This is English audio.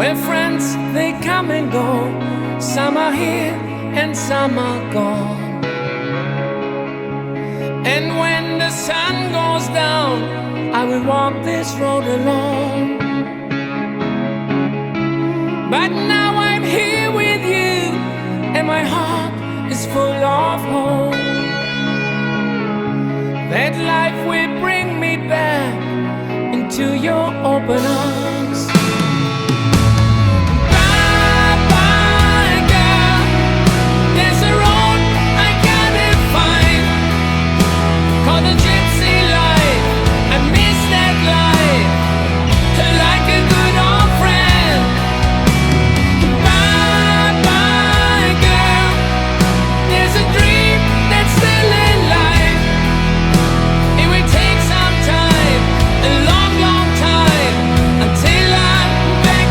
where friends they come and go. Some are here and some are gone. And when the sun goes down, I will walk this road alone. But now I'm here with you, and my heart is full of hope that life will bring me back into your open arms.